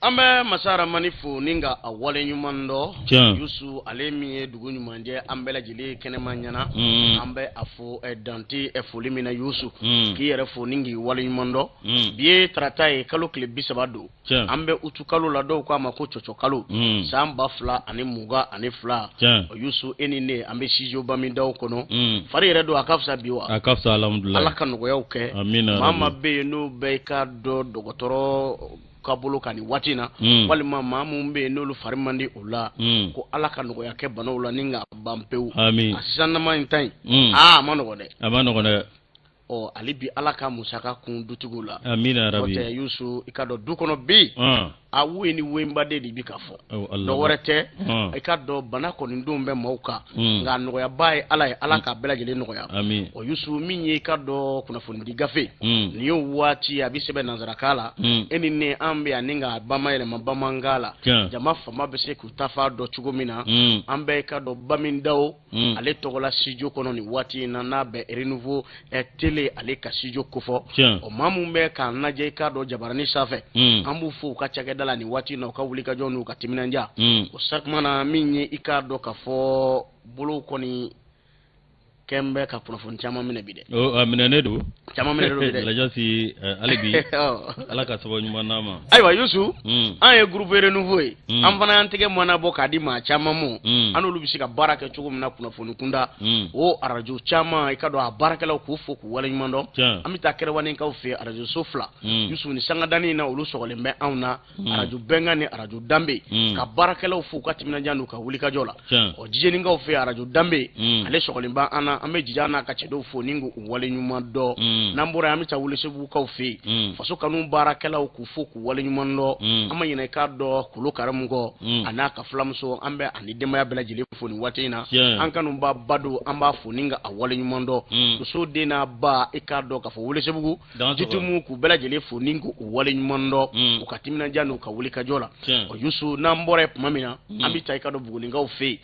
Ambe masara manifu ninga awale nyumando yusu alemi dugu nyumanje ambela jili kenema nyana ambe afu danti efulimina yusu ki yere fu ningi wale nyumando biye trataye kalo kile bisabado ambe utu kalo la do kwa mako chocho kalo samba fla ani muga ani fla yusu enine ambe shijo baminda kono fari yere do akafsa biwa akafsa alhamdulillah alaka nugo yauke amina mama be no be ka do dogotoro kabolo kani watina walima mamu mbe nolu farimandi ula ko ala ka nogo yake bano ula ninga bampew asana man tan manogo de o alibi ala ka musaka kun dutugula amina rabbi ote yusu ikado dukono bi aweni wemba de bi kafo do worete ikado bana ko ndumbe mauka nga nogo ya bay ala ka belajele nogo ya o yusu minye ikado kuna fundi gafe niyo wati abisebe nanzarakala enine ambe aninga bamayele mabamangala jama fama bese kutafa do chugomina ambe ikado bamindawo ale togola sijo kono ni wati na be renouveau tele ale kasijo kofo o mamu be kan naje ikado jabarani safe ambu fu ka chage dala ni wati na ka wulika jonu ka timinanja o sakmana minye ikado ka fo bulu koni kembe ka profon chama mine bide amina nedu chama mine bide la josi alibi ala ka sabo nyuma nama aywa yusu an groupe renouveau am fana antege mona boka di ma chama mu anu lubisika baraka chugum na profon kunda o arajo chama ikado a baraka la ku foku wala nyumando amita kere wani ka fe arajo sofla yusu ni sanga dani na ulu sogole mbe auna arajo bengani arajo dambe ka baraka la fu ka timina janu ka wulika jola o jijeni nga fe arajo dambe ale sogole mba ana ame jijana ka chedo fo ningu wale nyuma do nambura ya mita wule sebu ka ufi faso kanu barakela ku foku wale nyuma ndo ama yina ka do kulo karamungo anaka flamso ambe ani dema ya bela jile fo ni watina ankanu ba bado amba fo ninga wale nyuma ndo so dena ba ikado ka fo wule sebu jitumu ku bela jile fo ningu wale nyuma ndo ukatimina janu ka wule ka jola o yusu nambore mamina ambita ikado bugulinga ufi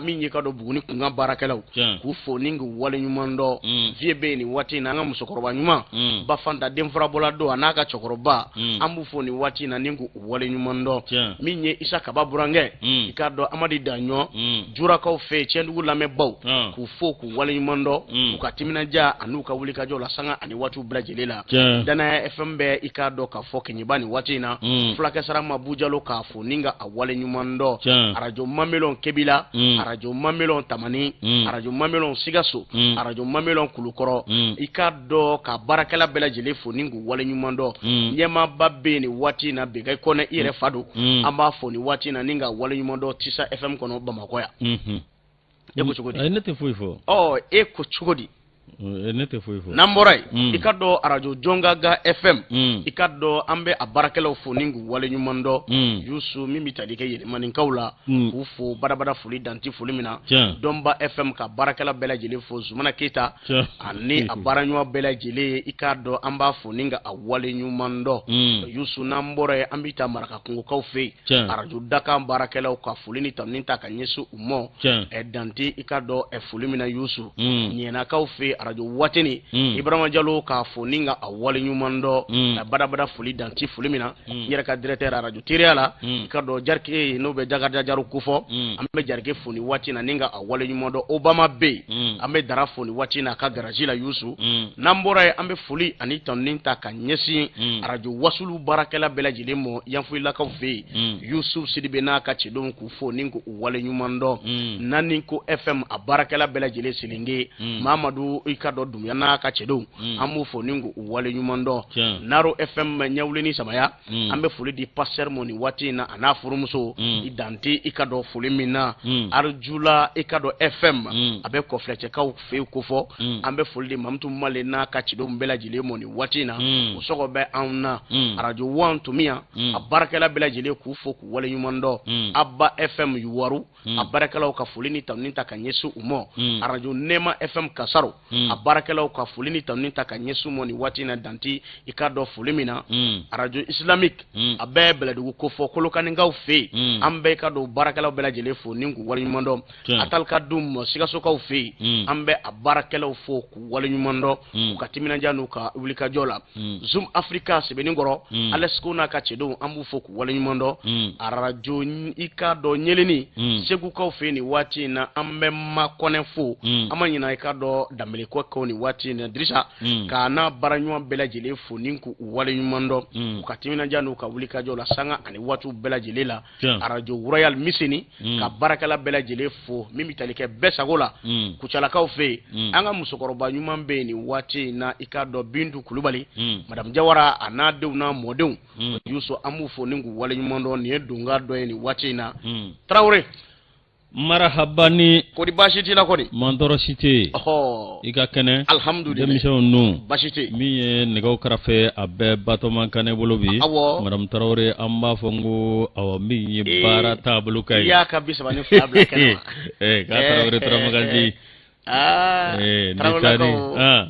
minye kado buguni kunga barakela ku fo ningu wale nyumando vie beni wati na nga musokoroba nyuma bafanda demfra bolado anaka chokoroba ambufu ni wati na ningu wale nyumando minye isa kababurange ikado amadi danyo jura ka fe chendu lame baw ku fo ku wale nyumando ukatimina ja anuka wulika jola sanga ani watu blajelela dana FMB ikado ka fo kenyibani wati na flake sara mabuja lo ka fo ninga wale nyumando arajo mamelon kebila arajo mamelon tamani arajo mamelon sigaso arajo mamelon kulukoro ikado ka barakela bela jele fo ningu wale nyumando nyema babbe ni wati na bega kone ire fado amba fo ni wati na ninga wale nyumando tisa FM kono bamako ya eko chugodi ainete fuifo eko chugodi enete fuifo namborai ikado arajo jongaga FM ikado ambe abarakela fo ningu wale nyumando yusu mimi talike yele maninkaula ufo badabada fuli danti fulimina domba FM ka barakela bela jele fo zumana kita ani abaranywa bela jele ikado amba fo ninga wale nyumando yusu nambore ambita maraka kungo kaufe arajo daka barakela ka fulini tamninta kanyesu umo danti ikado fulimina yusu nyena kaufe arajo watini Ibrahima Jallo ka fo ninga wale nyumando badabada fuli danti fulimina nyera ka directeur arajo tiriala ikado jarke no be jagarda jaru kufo ambe jarke fo ni watina ninga wale nyumando Obama Bay ambe dara fo ni watina ka garage la yusu nambora ambe fuli ani toninta ka nyesi arajo wasulu barakela bela jilemo yanfu la ka fe Yusuf Sidibe na ka chidon ku fo ningo wale nyumando naninko FM abarakela bela jile silinge Mamadou ikado dumyana ka chedon amu fo ningo wale nyumando naro FM nyawleni samaya ambe fuli di passer moni watina ana furumuso idanti ikado fuli mina arjula ikado FM abe ko fleche ka fe kufo ambe fuli di mamtu male na ka chidon bela jile moni watina usoko be anna arajo wantu mia abarakela bela jile ku fo ku wale nyumando abba FM yuwaru abarakela ka fuli ni tamninta kanyesu umo arajo nema FM kasaro a baarakɛlaw ka foli ni tanuni ta ka ɲɛsin mo ni waati na danti i ka dɔ foli min na radio islamique a bɛɛ bɛlɛdugu ko fɔ kolokanikaw fɛ yen an bɛɛ ka don baarakɛlaw bɛɛ lajɛlen fo ni k'u waleɲuman dɔn a talika dun sigasokaw fɛ yen an bɛ a baarakɛlaw fo k'u waleɲuman dɔn u ka timinanja n'u ka wulikajɔ la Zoom Africa sɛbɛnnikɔrɔ Alesco n'a ka cɛdenw an b'u fo k'u waleɲuman dɔn radio i ka dɔ ɲɛlɛnni segukaw fɛ yen ni waati in na an bɛ Makɔnɛ fo an ma ɲinɛ i ka dɔ Danbɛlɛkɔkaw ni waati in na Dirisa k'a n'a baaraɲuman bɛɛ lajɛlen fo ni k'u waleɲuman dɔn u ka timinanja n'u ka wulikajɔ la sanga ani waatiw bɛɛ lajɛlen la radio Royal Miseni ka baarakɛla bɛɛ lajɛlen fo min bɛ tali kɛ bɛɛ sago la Kucalakaw fɛ yen an ka musokɔrɔba ɲuman bɛ yen ni waati in na i ka dɔ Bintu Kulubali Madame Jawara a n'a denw n'a mɔdenw Yusu an b'u fo ni k'u waleɲuman dɔn nin ye donga dɔ ye nin waati in na Tarawele Marahabani kodi baasi t'i la kɔni Mantɔrɔ si tɛ yen i ka kɛnɛ alhamdulilayi denmisɛnw ninnu baasi tɛ yen min ye nɛgɛw karafe a bɛɛ Batɔma Kanɛ bolo bi Madame Tarawele an b'a fɔ n ko awɔ min ye baara taabolo ka ye i y'a ka 32 bila kɛnɛ ma k'a Tarawele Turamaganji Tarawelekaw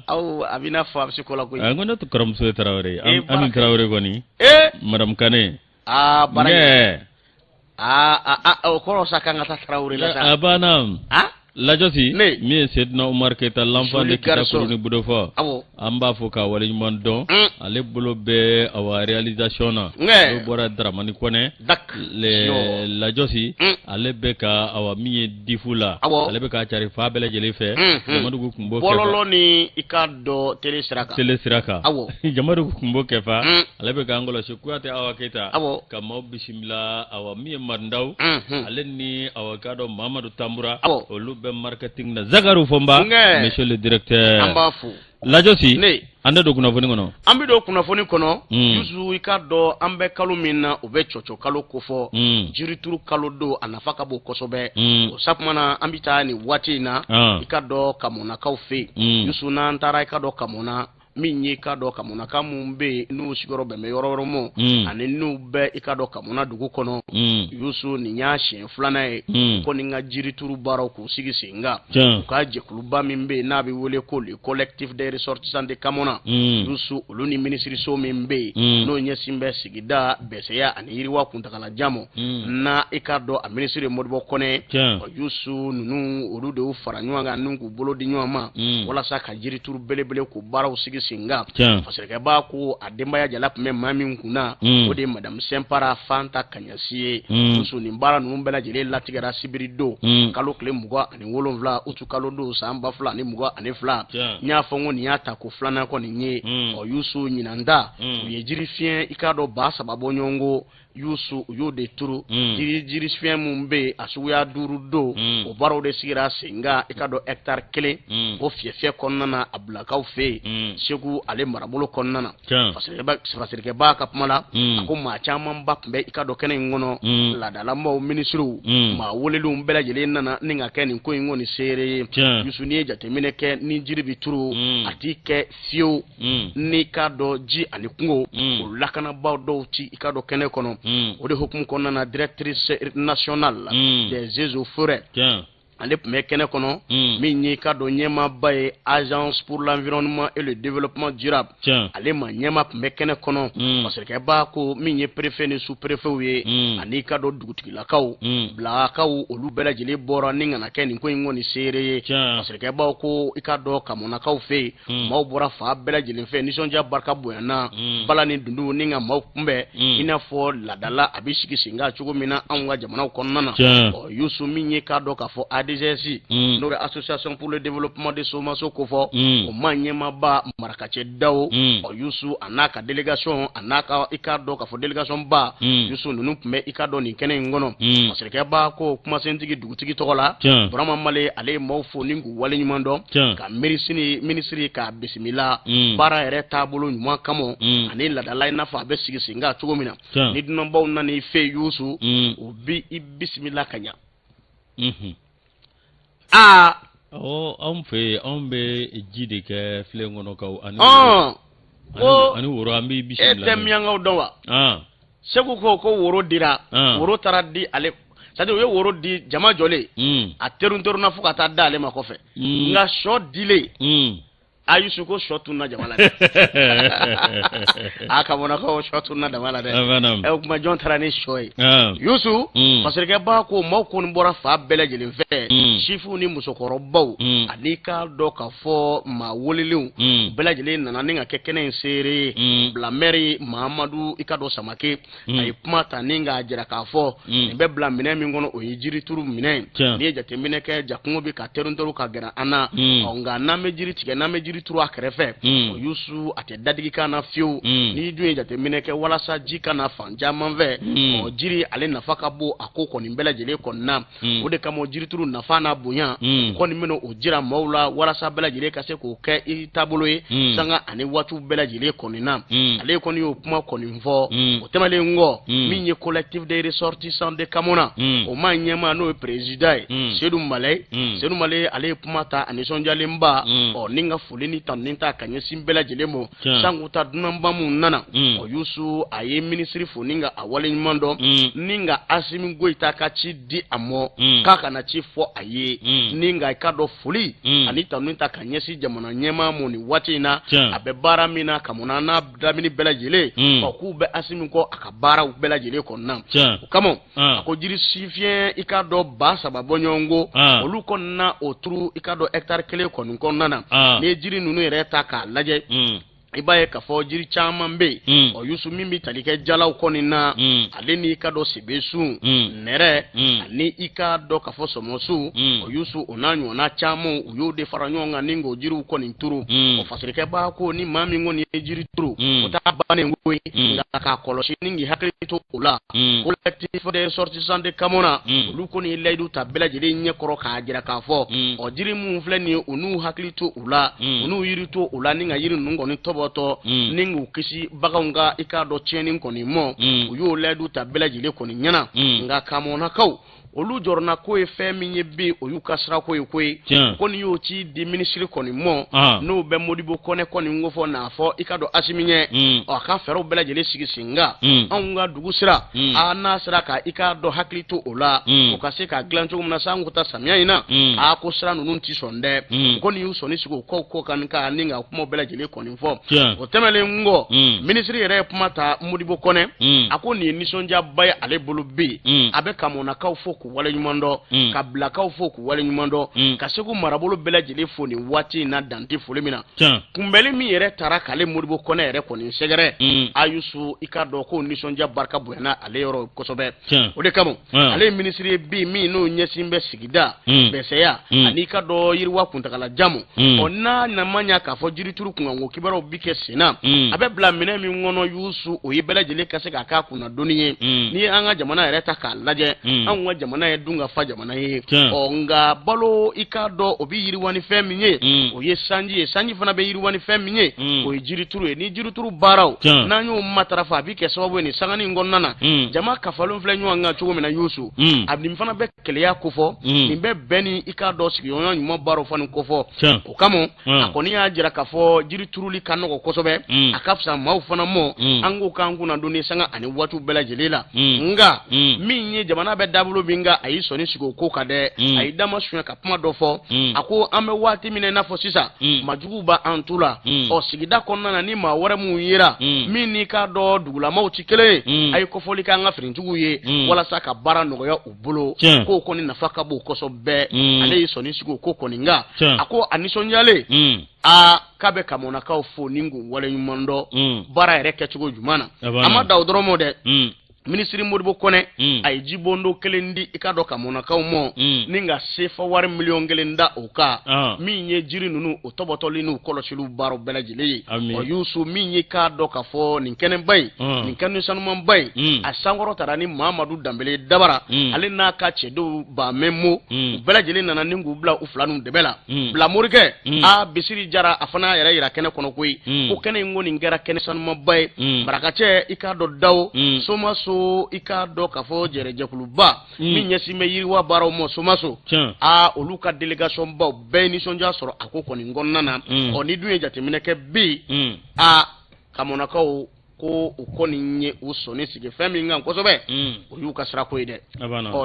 aw a b'i n'a fɔ a bɛ se ko la koyi n ko ne tɛ kɔrɔmuso ye Tarawele Ami Tarawele kɔni Madame Kanɛ baara o kɔrɔ sa kan ka taa Tarawele la sa a banna Lajɔsi min ye Sedina Umar Keyita l'enfant de Kitakuru ni Budofɔ an b'a fɔ k'a waleɲuman dɔn ale bolo bɛ awa réalisation na n'o bɔra Daramani Kɔnɛ Lajɔsi ale bɛ ka awa min ye difu la ale bɛ k'a cari fa bɛɛ lajɛlen fɛ Jamadugu kun b'o kɛ bɔlɔlɔ ni i ka dɔ télé sira kan Jamadugu kun b'o kɛ fa ale bɛ k'an kɔlɔsi Kuyatɛ Awa Keyita ka maaw bisimila awa min ye Marindaw ale ni awa ka dɔ Mamadu Tambura olu bɛ marketing na Zakaru Fomba monsieur le directeur an b'a fo Lajɔsi an da don kunnafoni kɔnɔ an bɛ don kunnafoni kɔnɔ Yusu i ka dɔn an bɛ kalo min na o bɛ cɔcɔ kalo kofɔ jirituru kalo don a nafa ka bon kosɛbɛ o sakumana an bɛ taa nin waati in na i ka dɔn Kamonakaw fɛ yen Yusu n'an taara i ka dɔn Kamona min ye ka dɔn Kamonaka mun bɛ yen n'u sigiyɔrɔ bɛn bɛ yɔrɔ yɔrɔ mɔ ani n'u bɛ i ka dɔn Kamona dugu kɔnɔ Yusu nin y'a siɲɛ filanan ye ko ni n ka jirituru baaraw k'u sigi sen kan u ka jɛkuluba min bɛ yen n'a bɛ wele ko le collectif des ressortissants de Kamona Yusu olu ni minisiriso min bɛ yen n'o ɲɛsin bɛ sigida bɛsɛya ani yiriwa kuntagalajan mɔ na i ka dɔn a minisiri Modibo Kɔnɛ Yusu ninnu olu de y'u fara ɲɔgɔn kan n'u k'u bolo di ɲɔgɔn ma walasa ka jirituru belebele k'u baaraw sigi singa fasirikɛba ko a denbaya jala tun bɛ maa min kunna o de ye Madame Sɛnpara Fanta Kaɲasi ye Yusu nin baara ninnu bɛɛ lajɛlen latigɛra sibiri don kalo tile 27 utu kalo don san 2022 n y'a fɔ n ko nin y'a ta ko filanan kɔni ye Yusu ɲinanda u ye jiri fiɲɛ i k'a dɔn 3 bɔ ɲɔgɔn ko Yusu u y'o de turu jiri fiɲɛ mun bɛ yen a suguya 5 don o baaraw de sigira sen kan i ka dɔn hectare 1 o fiyɛfiyɛ kɔnɔna na a bilakaw fɛ yen Segu ale marabolo kɔnɔna na fasirikɛba ka kuma la a ko maa camanba tun bɛ i ka dɔn kɛnɛ in kɔnɔ laadalamaw minisiriw maa welelenw bɛɛ lajɛlen nana ni ka kɛ nin ko in kɔni seere ye Yusu n'i ye jateminɛ kɛ ni jiri bi turu a t'i kɛ fiyewu n'i ka dɔn ji ani kungo o lakanabaw dɔw ci i ka dɔn kɛnɛ kɔnɔ o de hukumu kɔnɔna na directrice nationale des eaux et forêts ale tun bɛ kɛnɛ kɔnɔ min ye ka dɔn ɲɛmaaba ye agence pour l'environnement et le développement durable ale ma ɲɛma tun bɛ kɛnɛ kɔnɔ fasirikɛba ko min ye préfet ni sous préfetw ye ani ka dɔn dugutigilakaw bilakaw olu bɛɛ lajɛlen bɔra ni kana kɛ nin ko in kɔni seere ye fasirikɛbaw ko i ka dɔn Kamonakaw fɛ yen maaw bɔra fa bɛɛ lajɛlen fɛ nisɔndiya barika bonyana bala ni dundu ni ka maaw kunbɛn i n'a fɔ laadala a bɛ sigi sen kan cogo min na anw ka jamanaw kɔnɔna na Yusu min ye ka dɔn k'a fɔ ADGS n'o ye association pour le développement de Somaso ko fɔ o ma ɲɛmaaba Marakacɛ Dawo Yusu a n'a ka délégation a n'a ka i ka dɔn k'a fɔ délégation ba Yusu ninnu tun bɛ i ka dɔn nin kɛnɛ in kɔnɔ fasirikɛba ko kumasentigi dugutigi tɔgɔ la Burama Male ale ye maaw fo ni k'u waleɲuman dɔn ka minisiri k'a bisimila baara yɛrɛ taabolo ɲuman kama ani laadala i n'a fɔ a bɛ sigi sen kan cogo min na ni dunanbaw nana i fɛ Yusu u bi i bisimila ka ɲa anw fɛ anw bɛ ji de kɛ filen kɔnɔ kaw ani woro an bɛ bisimila e tɛ miyankaw dɔn wa Segu ko woro dira woro taara di ale c'est à dire o ye woro di jama jɔlen a terun na fo ka taa da ale ma kɔfɛ nka sɔ dilen Ayusu ko shot tunna jamala de aka bona ko shot tunna jamala de e kuma jon tarani shoy Yusu parce que ba ko mo ko bora fa bele jeli fe shifu ni musokorobaw anika do ka fo ma woliliw bele jeli nana ninga kekene sere blameri Mahamadou ikado samake ay kuma taninga jira ka fo be blamine mi ngono o yijiri turu mine ni jate mine ke jakungo bi ka terundoru ka gera ana onga na mejiri tige na mejiri turu akrefe Yusu ate dadigi kana fiu ni duye jate mineke wala sa jika na fanja manve o jiri ale nafaka bo akoko ni mbele jele konna o de kamo jiri turu nafana bunya ko ni meno o jira maula wala sa bela jele kase ko ke itabulo sanga ani watu bela jele konina ale koni o kuma koni mvo o temale ngo minye collectif des ressortissants de Kamona o manyema no president Seydou Malé ale pumata ani sonjale mba o ninga fulini taninta kanye simbela jelemo sanguta dunambamu nana o Yusu aye ministry funinga awale nyimando ninga asimi goita kachi di amo kaka na chifo aye ninga ikado fuli anita ninta kanye si jamana nyema moni watina abebara mina Kamona na damini bela jele okube asimi ko akabara ubela jele konna kamo akojiri sifien ikado basa babonyongo oluko na otru ikado hectare kele konko nana ne jiri nunu ereta ka laje ibaye ka fo jiri chaman be o Yusu mimi talike jalaw konina aleni ikado sibesu nere ani ikado ka fo somosu o Yusu onanyo na chamo uyo de faranyonga ningo jiri konin turu o fasirike ba ko ni mami ngoni jiri turu o ta bane ngoi ngaka koloshi ningi hakrito ula collectif des ressortissants de Kamona lukoni leidu tabela jiri nyekoro ka jira ka fo o jiri mu fleni unu hakrito ula unu yirito ula ninga yiri nungo ni tobo ningu kisi bagaunga ikado cheni koni mo uyo ledu tabela jile koni nyana nga Kamona kaw olu jorna ko e femi bi oyu kasra ko e koni yo chi di ministry koni mo no be modibo kone koni ngofo na afo ikado asiminye o ka fero bela jele sigi singa anga dugusira ana sira ka ikado haklito ola o ka se ka glancho mna sangu ta samya ina a ko sira nunun ti sonde koni yo soni sigo ko kan ka ninga kuma bela jele koni fo o temele ngo ministry ere pumata modibo kone akoni ni sonja bay ale bolu bi abe Kamona ka fo wale nyumando ka blakaw fo ku wale nyumando ka segu marabolo bela jele foni wati na dante folemina kumbele mi yere tara kale modibo kone yere koni segere Ayusu ikado ko nisonja barka buena ale yoro kosobe o de kamo ale ministry bi mi no nyesimbe sigida beseya anika do yirwa kuntakala jamu onna na manya ka fo jiri turu kungo kibaro bike sina abe blamine mi ngono Yusu o yibela jele kase ka ka kuna doniye ni anga jamana yere ta ka laje anwa jamana dunga fa jamana ye onga balo ikado obi yiri wani feminye o ye sanji fana be yiri wani feminye o jiri turu ni jiri turu baraw nanyo matarafa bi ke sababu ni sangani ngonnana jama kafalun flenyo anga chugo mena Yusu abdim fana be keleya kofo ni be beni ikado sigi yon mo baro fani kofo o kamo akoni ya jira kafo jiri turu li kanno kosobe akafsa maw fana mo ango kangu na doni sanga ani watu bela jelela nga minye jamana be dabulo binga ayi soni sigo ko kade ayi dama suya ka puma dofo ako ame wati mine na fo sisa majugu ba antula o sigida konna ni ma wore mu yira mini ka do dugula mawti kele ayi ko foli ka nga frinjugu ye wala saka bara no ya ubulo ko koni nafaka bu ko so be ale soni sigo ko koni nga ako anisonyale a kabe Kamona ka fo ningu wala nyumondo bara ereke chugo jumana ama daudromo de ministry modibo kone ay jibondo kelendi ikado Kamona kawmo ninga sefa war million gelenda oka minye jiri nunu otobotolinu koloshilu baro belajile o Yusu minye kado kafo ninkene bay ninkene sanuma bay asangoro tarani Mahamadou Dambele dabara alena ka chedo ba memo belajile nana ningu bla uflanu debela bla morike a bisiri jara afana yara yira kene kono koy ko kene ngoni ngara kene sanuma bay barakache ikado daw soma ikado kafo jereje kuluba minye sime yiriwa baro mo somaso a oluka delegation ba beni sonja soro akoko ni ngonnana oni duye jatemineke bi a Kamona ko ko u kɔni ye u sɔnni sigi fɛn min kan kosɛbɛ o y'u ka sirako ye dɛ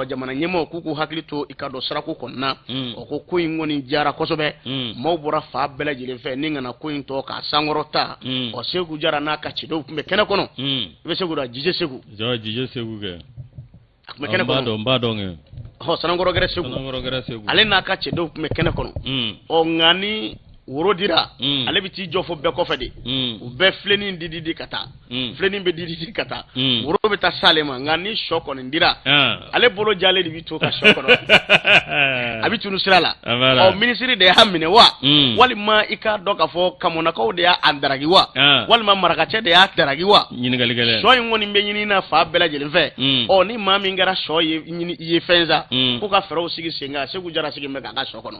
jamana ɲɛmɔgɔ k'u hakili to i ka dɔn sirako kɔnɔna o ko in kɔni diyara kosɛbɛ maaw bɔra fa bɛɛ lajɛlen fɛ ni kana ko in tɔ k'a sankɔrɔ ta Segu Jara n'a ka cidenw tun bɛ kɛnɛ kɔnɔ i bɛ Segu da Jije Segu kɛ a tun bɛ kɛnɛ kɔnɔ n b'a dɔn kɛ Sanankɔrɔ Gɛrɛ Segu ale n'a ka cɛdenw tun bɛ kɛnɛ kɔnɔ nka ni woro dira ale bɛ t'i jɔ fo bɛɛ kɔfɛ de u bɛɛ filenin di ka taa filenin bɛ di ka taa woro bɛ taa s'ale ma nka ni sɔ kɔni dira ale bolo jalen de bɛ to ka sɔ kɔnɔ a bɛ tunu sira la minisiri de y'a minɛ wa walima i k'a dɔn k'a fɔ kamonakaw de y'a daraki wa walima marakacɛ de y'a daraki wa ɲininkalikɛla sɔ in kɔni bɛ ɲini na fa bɛɛ lajɛlen fɛ ni maa min kɛra sɔ ye fɛn sa ko ka fɛɛrɛw sigi sen kan Segu Jara sigi bɛ k'a ka sɔ kɔnɔ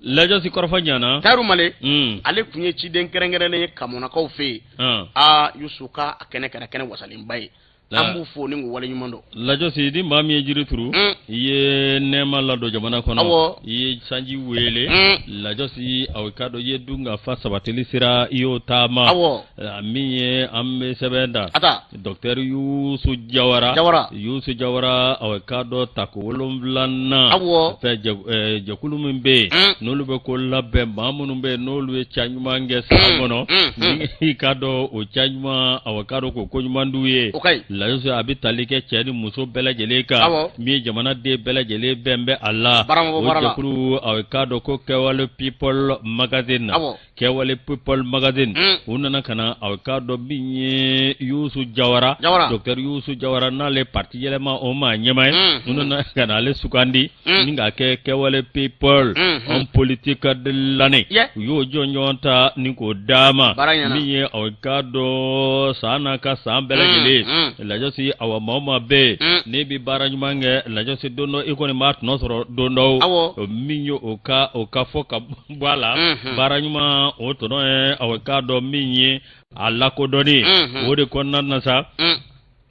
Lajɔsi kɔrɔfɔ ɲana Tayiru Male ale tun ye ciden kɛrɛnkɛrɛnnen ye kamonakaw fɛ yen Yusu ka a kɛnɛ kɛra kɛnɛ wasalenba ye an b'u fo ni k'u waleɲuman dɔn Lajɔsi ni maa min ye jiri turu i ye nɛɛma ladon jamana kɔnɔ i ye sanji wele Lajɔsi aw ka dɔn i ye dun ka fa sabatili sera i y'o taama min ye an bɛ sɛbɛn da Dr Yusu Jawara aw ka dɔn tako 7 fɛ jɛkulu min bɛ yen n'olu bɛ ko labɛn maa minnu bɛ yen n'olu ye ca ɲuman kɛ san kɔnɔ i ka dɔn o ca ɲuman aw ka dɔn ko ko ɲuman d'u ye Lajɔsi a bɛ tali kɛ cɛ ni muso bɛɛ lajɛlen kan min ye jamanaden bɛɛ lajɛlen bɛn bɛ a la o jɛkulu aw ka dɔn ko Kɛwale People Magazine Kɛwale People Magazine u nana ka na aw ka dɔn min ye Yusu Jawara Dr Yusu Jawara n'ale parti yɛlɛma o ma ɲɛma ye u nana ka na ale sugandi ni ka kɛ Kɛwale People en politique de l'année u y'o jɔn ɲɔgɔn ta ni k'o d'a ma min ye aw ka dɔn san n'a ka san bɛɛ lajɛlen Lajɔsi awa maa o maa bɛ yen n'i bɛ baara ɲuman kɛ Lajɔsi don dɔ i kɔni b'a tɔnɔ sɔrɔ don dɔ min ye o ka fɔ ka bɔ a la baara ɲuman o tɔnɔ ye aw k'a dɔn min ye a lakodɔnni o de kɔnɔna na sa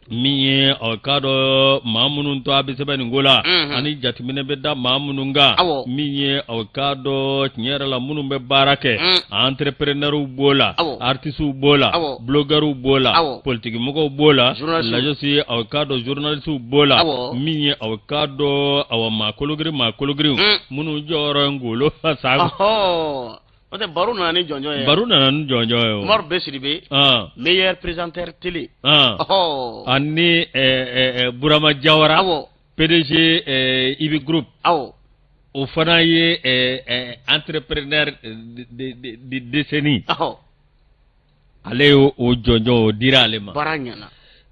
min ye aw k'a dɔn maa minnu to a bɛ sɛbɛn nin ko la ani jateminɛ bɛ da maa minnu kan min ye aw k'a dɔn tiɲɛ yɛrɛ la minnu bɛ baara kɛ entrepreneurs b'o la artistes b'o la blogueurs b'o la politikimɔgɔw b'o la Lajɔsi aw k'a dɔn journalistes b'o la min ye aw k'a dɔn aw maa kologiri minnu jɔyɔrɔ ngolo sa o tɛ baro nana ni jɔnjɔn ye Umaru Besiribe meilleur présentateur télé ani Burama Jawara PDG Ibi Group o fana ye entrepreneur de décennie ale y'o jɔnjɔn o dira ale ma baara ɲɛna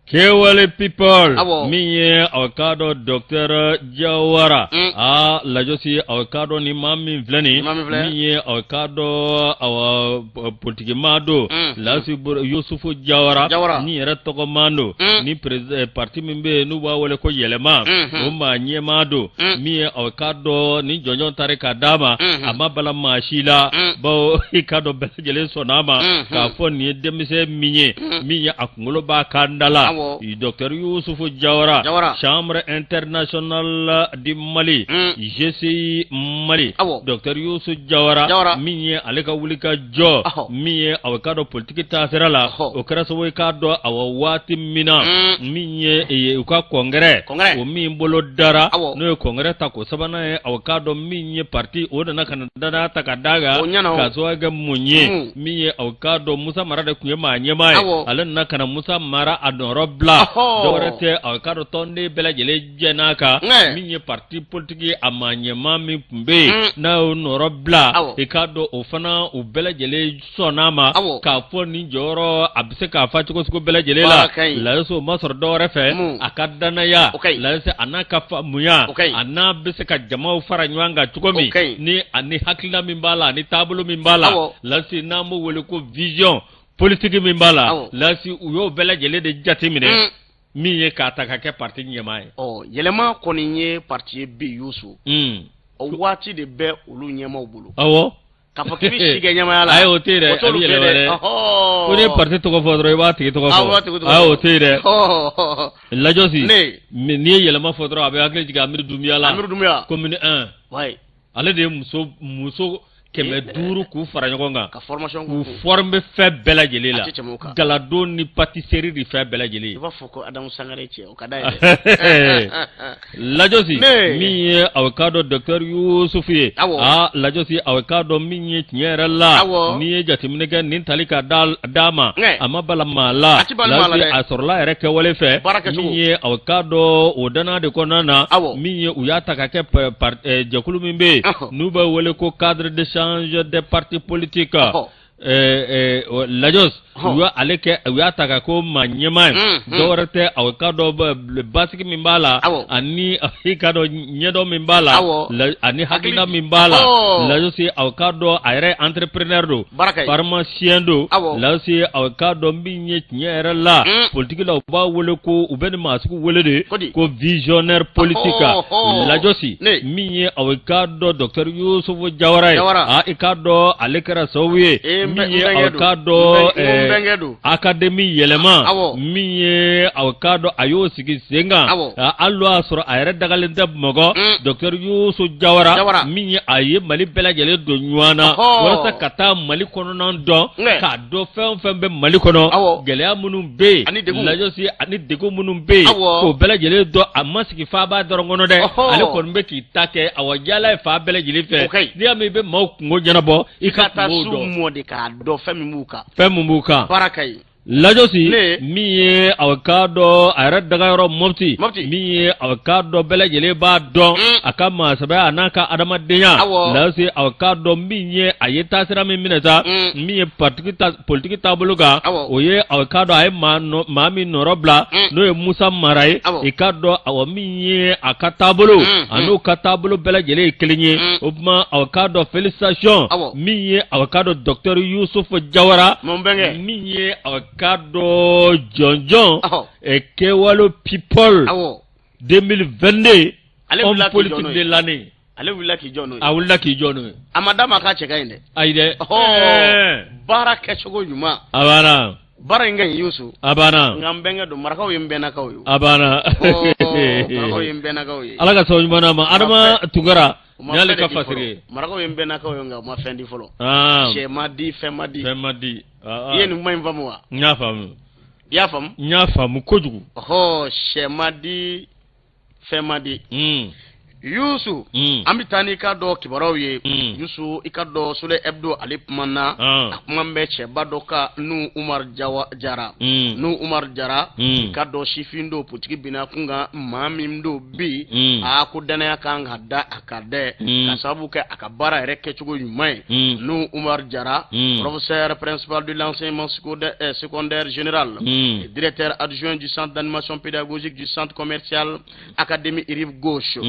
Kɛwale People min ye aw k'a dɔn Dr Jawara Lajɔsi aw k'a dɔn ni maa min filɛ nin min ye aw k'a dɔn aw politikima don Yusufu Jawara ni yɛrɛ tɔgɔman don ni parti min bɛ yen n'u b'a wele ko yɛlɛma o maa ɲɛmaa don min ye aw k'a dɔn ni jɔnjɔn taara k'a d'a ma a ma bala maa si la bawo i k'a dɔn bɛɛ lajɛlen sɔnn'a ma k'a fɔ nin ye denmisɛn min ye a kunkolo b'a kan da la Dr Yusufu Jawara Chambre internationale du Mali GCI Mali Dr Yusufu Jawara min ye ale ka wuli ka jɔ min ye aw ka dɔn politique taasira la o kɛra sababu k'a dɔn aw waati min na min ye u ka congrès o min bolo dara n'o ye congrès ta ko sabanan ye aw k'a dɔn min ye parti o nana ka na danaya ta ka d'a kan k'a sababu kɛ mun ye min ye aw k'a dɔn Musa Mara de tun ye maa ɲɛmaa ye ale nana ka na Musa Mara a nɔrɔ bila dɔwɛrɛ tɛ aw ka dɔn tɔnden bɛɛ lajɛlen jɛ n'a kan min ye parti politique a maa ɲɛmaa min tun bɛ yen n'a y'o nɔrɔ bila i k'a dɔn o fana u bɛɛ lajɛlen sɔnn'a ma k'a fɔ nin jɔyɔrɔ a bɛ se k'a fa cogo sugu bɛɛ lajɛlen la Lajɔsi o ma sɔrɔ dɔwɛrɛ fɛ a ka danaya Lajɔsi a n'a ka faamuya a n'a bɛ se ka jamaw fara ɲɔgɔn kan cogo min ni ani hakilina min b'a la ani taabolo min b'a la Lajɔsi n'an b'o wele ko vision politique min b'a la Lajɔsi u y'o bɛɛ lajɛlen de jate minɛ min ye k'a ta ka kɛ parti ɲɛmaa ye yɛlɛma kɔni ye parti ye bi Yusu o waati de bɛ olu ɲɛmaaw bolo k'a fɔ k'i bɛ si kɛ ɲɛmaaya la ayi o tɛ yen dɛ a bɛ yɛlɛma dɛ ko ne parti tɔgɔ fɔ dɔrɔn i b'a tigi tɔgɔ fɔ ayi o tɛ yen dɛ Lajɔsi n'i ye yɛlɛma fɔ dɔrɔn a bɛ hakili jigin Amidu Dunbiya la commune 1 ale de ye muso kɛmɛ duuru k'u fara ɲɔgɔn kan ka formation k'u former fɛn bɛɛ lajɛlen la galadon ni pâtisserie ni fɛn bɛɛ lajɛlen i b'a fɔ ko Adamu Sangare cɛ o ka da lajosi min ye aw ka dɔn docteur Yusufu ye lajosi aw ka dɔn min ye tiɲɛ yɛrɛ la ni ye jateminɛ kɛ nin tali ka d'a ma a ma bala maa la lajosi a sɔrɔla yɛrɛ kɛwale fɛ min ye aw ka dɔn o danna de kɔnɔna na min ye u y'a ta ka kɛ jɛkulu min bɛ yen n'u bɛ wele ko cadre d'échange des partis politiques lajos u y'a ta ka ko maa ɲɛmaa ye dɔwɛrɛ tɛ aw ka dɔn basigi min b'a la ani i ka dɔn ɲɛdɔn min b'a la ani hakilina min b'a la lajosi aw ka dɔn a yɛrɛ entrepreneur don pharmacien don lajosi aw ka dɔn min ye tiɲɛ yɛrɛ la politique la u b'a wele ko u bɛ nin maa sugu wele de ko visionnaire politique lajosi min ye aw ka dɔn docteur Yusufu Jawara ye i ka dɔn ale kɛra sababu ye min ye aw ka dɔn académie yɛlɛma min ye aw ka dɔn a y'o sigi sen kan hali y'a sɔrɔ a yɛrɛ dagalen tɛ Bamakɔ docteur Yusufu Jawara min ye a ye Mali bɛɛ lajɛlen don ɲɔgɔn na walasa ka taa Mali kɔnɔna dɔn k'a dɔn fɛn o fɛn bɛ Mali kɔnɔ gɛlɛya minnu bɛ yen lajosi ani degun minnu bɛ yen k'o bɛɛ lajɛlen dɔn a ma sigi faaba dɔrɔn kɔnɔ dɛ ale kɔni bɛ k'i ta kɛ a wa jala ye fa bɛɛ lajɛlen fɛ n'i y'a mɛn i bɛ maaw kungo ɲɛnabɔ i ka kungo dɔn k'a dɔn fɛn min b'u kan baraka ye lajosi min ye aw ka dɔn a yɛrɛ dagayɔrɔ Mopti min ye aw ka dɔn bɛɛ lajɛlen b'a dɔn a ka maasabaya a n'a ka adamadenya lajosi aw ka dɔn min ye a ye taasira min minɛ sa min ye politique taabolo kan o ye aw ka dɔn a ye maa min nɔrɔ bila n'o ye Musa Mara ye i ka dɔn aw min ye a ka taabolo a n'o ka taabolo bɛɛ lajɛlen ye kelen ye o tuma aw ka dɔn félicitation min ye aw ka dɔn docteur Yusufu Jawara min ye aw ka dɔn jɔnjɔn Kewalo People 2022 homme politique de l'année ale wulila k'i jɔ n'o ye a wulila k'i jɔ n'o ye a ma d'a ma k'a cɛ ka ɲi dɛ ayi dɛ baara kɛcogo ɲuman a banna baara in ka ɲi Yusu a banna nka n bɛnkɛ don marakaw ye n bɛnnakaw ye a banna marakaw ye n bɛnnakaw ye ala ka sɔn ɲuman n'a ma Adama Tunkara ni y'ale ka fasiri marakaw ye n bɛnnakaw ye nka u ma fɛn di fɔlɔ sɛ ma di fɛn ma di i ye nin kuma in faamu wa n y'a faamu i y'a faamu n y'a faamu kojugu sɛ ma di fɛn ma di Yusu an bɛ taa n'i ka dɔn kibaruyaw ye Yusu i ka dɔn Sule Hebdo ale kuma na a kuma bɛ cɛba dɔ ka n'u Umar Jara i ka dɔn sifin don politique binna kun kan maa min don bi ko danaya kan ka da a ka dɛ ka sababu kɛ a ka baara yɛrɛ kɛcogo ɲuman ye n'u Umar Jara professeur principal de l'enseignement secondaire général directeur adjoint du centre d'animation pédagogique du centre commercial académie Rive Gauche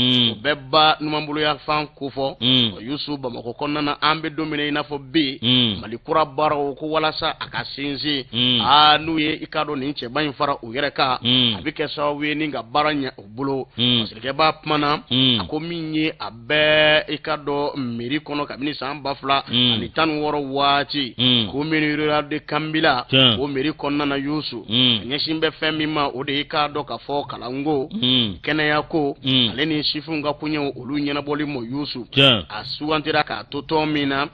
bɛɛ ba numanbolo y'a fan ko fɔ Yusu Bamakɔ kɔnɔna na an bɛ don min i n'a fɔ bi Mali kura baaraw ko walasa a ka sinsin n'u ye i ka dɔn nin cɛba in fara u yɛrɛ kan a bɛ kɛ sababu ye ni ka baara ɲɛ u bolo masakɛ b'a kuma na a ko min ye a bɛɛ i ka dɔn mairie kɔnɔ kabini san 2016 waati ko mairie rurale de Kambila o mairie kɔnɔna na Yusu a ɲɛsin bɛ fɛn min ma o de i ka dɔn ka fɔ kalanko kɛnɛya ko ale ni sifinw ka kunɲɛw olu ɲɛnabɔli mo Yusu a sugantira k'a to tɔn min na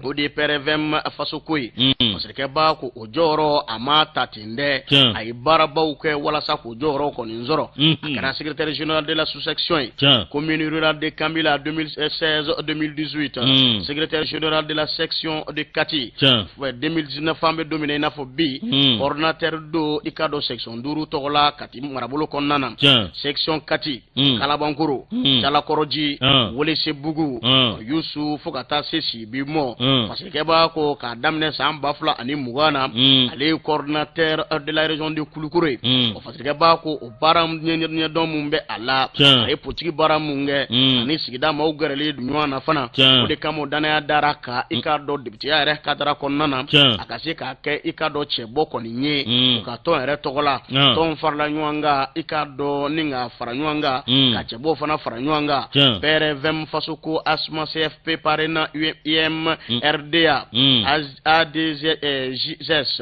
o de PRVM faso ko ye masakɛ b'a ko o jɔyɔrɔ a ma ta ten dɛ a ye baarabaw kɛ walasa k'o jɔyɔrɔ kɔni sɔrɔ a kɛra secrétaire général de la sous-section ye commune rurale de Kambila 2016-2018 secrétaire général de la section de Kati 2019 an bɛ don min na i n'a fɔ bi ordinateur do i ka dɔn section 5 tɔgɔ la Kati marabolo kɔnɔna na section Kati Kalabankoro Jalakɔrɔji Welesebugu Yusu fo ka taa se Sibi mɔ parce que b'a ko k'a daminɛ san 2020 na ale ye coordinateur de la région de Kulukoro o parce que b'a ko o baara ɲɛdɔn mun bɛ a la a ye politique baara mun kɛ ani sigida maaw gɛrɛlen don ɲɔgɔn na fana o de kama o danaya dara ka i ka dɔn debitiya yɛrɛ kadara kɔnɔna na a ka se k'a kɛ i ka dɔn cɛbɔ kɔni ye o ka tɔn yɛrɛ tɔgɔ la tɔn farala ɲɔgɔn kan i ka dɔn ni ka fara ɲɔgɔn kan ka cɛbɔ fana fara ɲɔgɔn kan PRVM faso ko ASMA CFP parena UM RDA ADG JS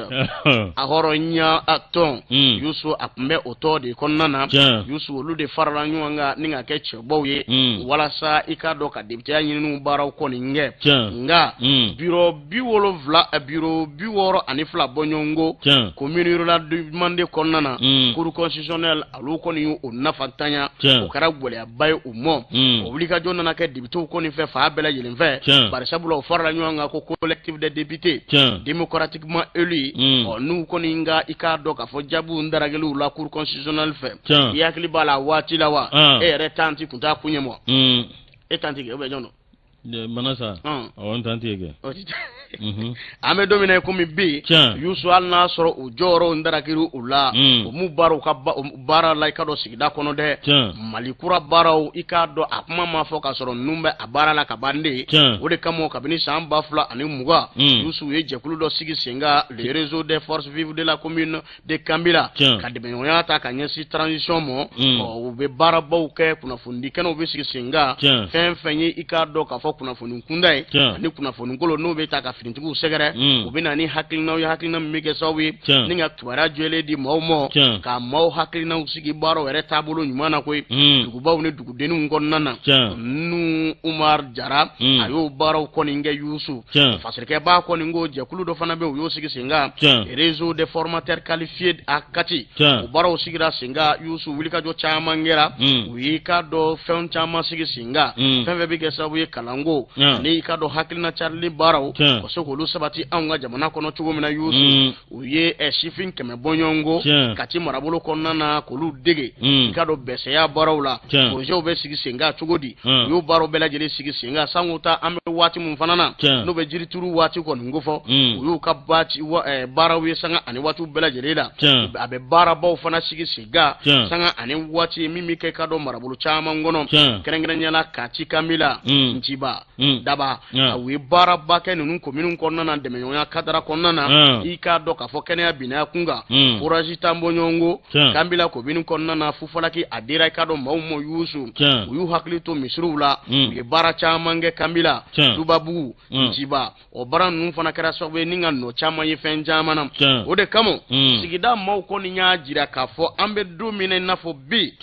a horonya aton yusu apme oto de konnana yusu lu de farala nyanga ninga ke chebo ye wala sa ikado ka debte anyinu baraw ko ninge nga bureau biwolo vla bureau biworo anifla bonyongo commune la demande konnana cour constitutionnel alu ko ni o nafantanya o kara gbole abay o mo o wulika jonna na ke debte ko ni fe fa bela yelen fe par exemple o farala nyanga ko collectif des députés démocratiquement élu nous koninga ikado ka fo jabu ndaragelu la cour constitutionnelle fait yakli bala wati lawa e retanti kunta kunyemo e tanti ke obe jono manasa on tanti ke ame domine komi bi yusu alna soro o joro ndarakiru ula o mu baro ka bara la ikado sigida kono de malikura baro ikado apma ma fo ka soro numbe abara la kabande o de kamo kabini samba fla ani muga yusu ye jekulu do sigi senga le réseau des forces vives de la commune de Kambila kadebe yata ka nyesi transition mo o be bara baw ke kuna fundi keno be sigi senga fenyi ikado ka fo kuna fundi kundai ani kuna fundi ngolo no be ta ka fintigu segere ubina ni hakilina mege sawi ninga twara jwele di mawmo ka maw hakilina usigi baro were tabulu nyumana koy dugu baw ne dugu denu ngonnana nu Umar Jara ayo baro ko ninge Yusu fasirke ba ko ningo je kulu do fana be yo sigi singa réseau de formateurs qualifiés akati o baro sigira singa Yusu wilika jo chama ngera wika do fen chama sigi singa fen be ge sawi kalango ni ka do hakilina Charlie Baro sokolu sabati anga jamana kono chugo mina Yusu uye shifin keme bonyongo kati marabolo konna na kolu dege kado bese ya barawla ojo be sigi senga chugodi yo baro bela jeli sigi senga sanguta ame wati mumfanana no be jiri turu wati ko ngofo yo kabati barawe sanga ani watu bela jelela abe baraba fana sigi senga sanga ani wati mimi ke kado marabolo chama ngono kerengere nyala kati kamila nchiba daba awe baraba ke nunu minun konnana demenyonya kadara konnana ika doka fokene bina kunga uraji tambo nyongo Kambila ko binun konnana fufalaki adira kado mawmo Yusu uyu haklito misrula ye bara chamange Kambila tubabu jiba o bara nun fana kara sobe ninga no chama ye fenjamana o de kamo sigida maw ko ni nya jira ka fo ambe domine nafo bi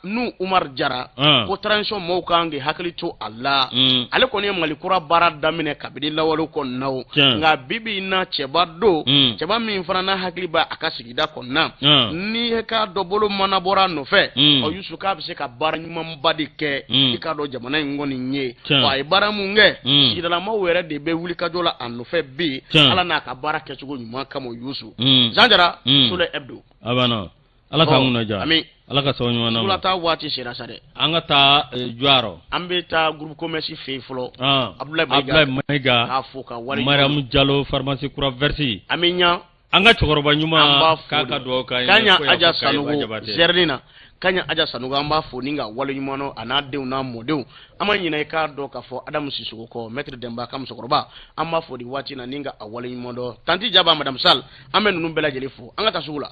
nu Umar Jara ko transition mo kange haklito Allah ale ko ne malikura bara damine kabidi lawalo ko naw nga bibi na chebado cheba min fana na hakliba akasigida ko na ni heka dobolo mana bora no fe o Yusu ka bise ka bara nyuma mbadi ke ika do jamana ngoni nye wa ibara munge idala ma were de be wuli ka dola anu fe bi ala na ka bara ke chugo nyuma kamo Yusu zanjara sule ebdo abana ala ka nguna ja ami ala ka sawnya wana sula ta wati sira sare anga ta juaro ambe ta groupe commerce fe flo Abdoulaye Maiga afuka wali Mariam Diallo pharmacie Kura Versi aminya anga chokoroba nyuma kaka do kanya aja sanugo zerlina kanya aja sanugo amba foninga wali nyuma no anadeu na modeu amanyina ka do ka fo Adam Sisugo ko maître Demba kam sokoroba amba fo di wati na ninga awali nyuma do tanti jaba madame Sal amenu numbela jelefo anga tasugula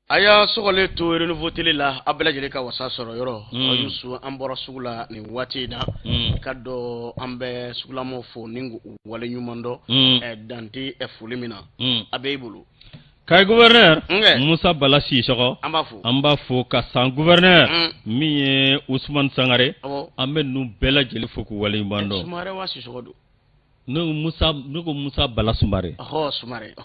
aya sogole to renouveau télé la abela jele ka wasa soro yoro Yusu ambora sugula ni wati da kado ambe sugula mo fo ningu wale nyumando danti efulimina abeibulu kay gouverneur Moussa Balashi soko amba fo ka san gouverneur mi Ousmane Sangare ambe nu bela jele fo ko wale nyumando Sumare wasi soko do no Moussa Bala Sumare Sumare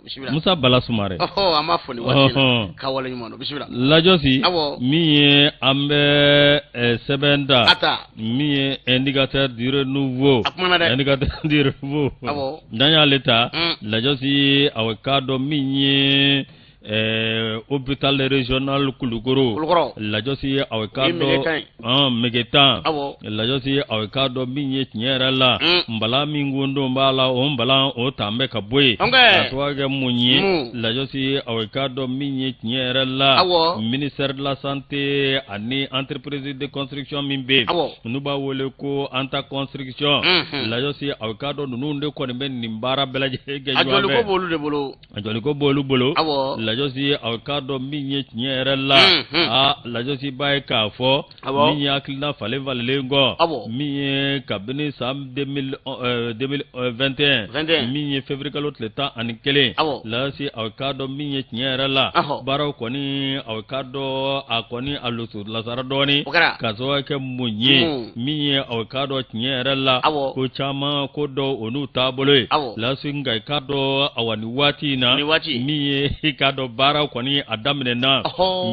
bismillah Moussa Bala Sumare ama fo ni wati ka wale nyumando bismillah la josi mi ambe sebenda ata mi indicateur du renouveau danya leta la josi awakado mi hôpital régional Kulugoro la josi awakado megetan la josi awakado minye tinyera la mbala mingundo mbala o mbala o tambe kabwe atwage munye la josi awakado minye tinyera la ministère de la santé ani entreprise de construction mimbe nuba wole ko anta construction la josi awakado nunde ko ne nimbara belaje ge ajoli ko bolu de bolo ajoli ko bolu bolo la lajosi awkado minye nyerella lajosi bay ka fo minye akilna falen valengo minye kabini sam 2021 minye février kalot leta anikele lasi awkado minye nyerella baro koni awkado akoni alusu lasara doni kazo ke munye minye awkado nyerella ko chama ko do onu tabole lasi ngai kado awani wati na miye hikado bara kwani adamne na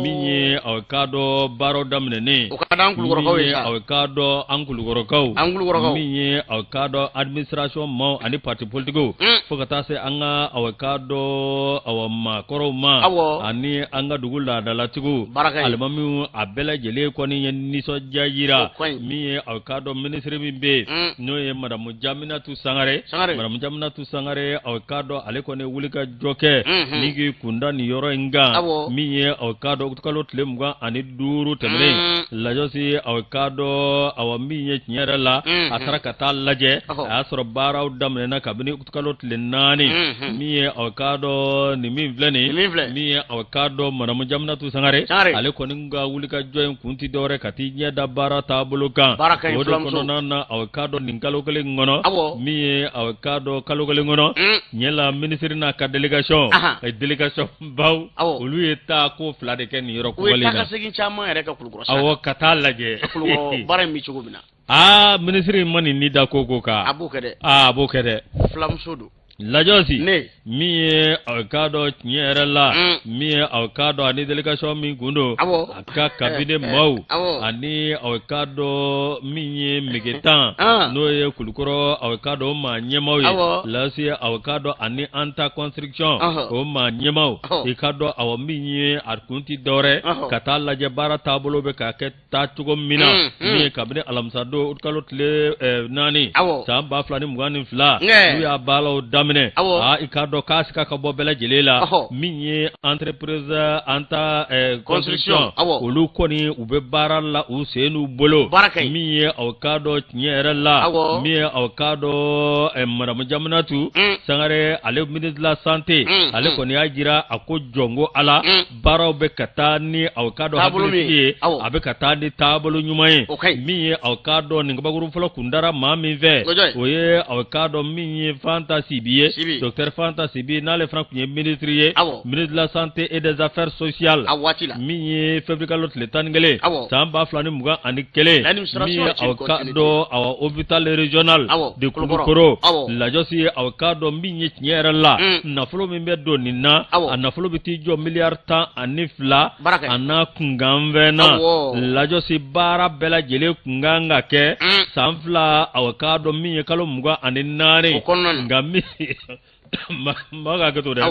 miye awkado baro damne ne miye awkado angulugorokau miye awkado administration mo ani parti politico fokata se anga awkado awama koroma ani anga dugula dalatigo almami abela jele kwani niso jayira miye awkado ministre mimbe noye madam Jaminatu Sangare madam Jaminatu Sangare awkado aleko ne wulika joke nigi kunda ni yoro inga miye awkado kalo tlemga ani duru temne lajosi awkado awamiye nyera la asaraka talaje asro bara udamne na kabini kalo tlenani miye awkado ni mivleni miye awkado madam Jaminatu Sangare aleko ninga wulika joen kunti dore katinya da bara tabuluka odo kono nana awkado ninkalo kale ngono miye awkado kalo kale ngono nyela ministre na ka delegation ay delegation baw olu eta ko flade ken yoro ko walina ka segin chama ere ka kulugro awo katalaje kulugro bare mi chugubina ministre mani ni da ko ka abukede flam sodo lajosi miye awkado nyerella miye awkado ani delegation mi gundo aka kabine mau ani awkado miye megetan no ye kulukoro awkado ma nyemau lasi awkado ani anta construction o ma nyemau ikado aw miye arkunti dore katala je bara tabulo be ka ketta tugo mina miye kabine alamsado utkalot le nani samba flani mugani fla ya balo damne ikado kasika ka bobela jelela minye entreprise anta construction olu koni ube baralla usenu bolo minye awkado nyerella minye awkado madam Jaminatu Sangare ale ministre la santé ale koni ajira ako jongo ala baraw be katani awkado habulumi abe katani tabolo nyumaye minye awkado ngabaguru folo kundara mami ve oye awkado minye fantasy biye docteur Fantasy bi nale franc ministre de la santé et des affaires sociales minye février lot le tangele samba flani muga anikele minye awkado awa hôpital régional de Kulukoro la josi awkado minye nyeralla nafulo mimbe do nina anafulo bitijo milliard ta anifla ana kungamvena la josi bara bela jele kunganga ke samfla awkado minye kalo muga aninane ngami maga gato da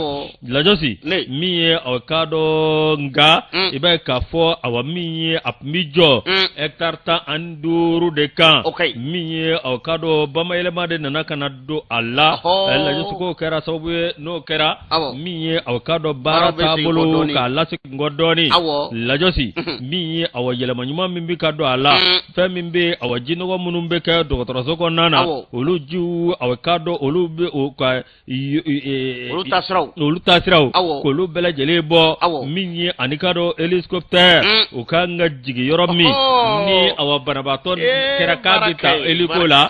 lajosi miye awkado nga ibe ka fo awa miye apmijo hectare ta anduru de kan miye awkado bamayele made nana kana do alla lajosi ko kera sabu no kera miye awkado bara tabolo ka lasik ngodoni lajosi miye awa yele manyuma mimbi ka do alla fe mimbe awa jinogo munumbe ka do toroso ko nana oluju awkado olube o ka olu tasiraw kolu bela jele bo minye anikado helicopter ukanga jigi yoro mi ni awa banabaton kera kabita helikola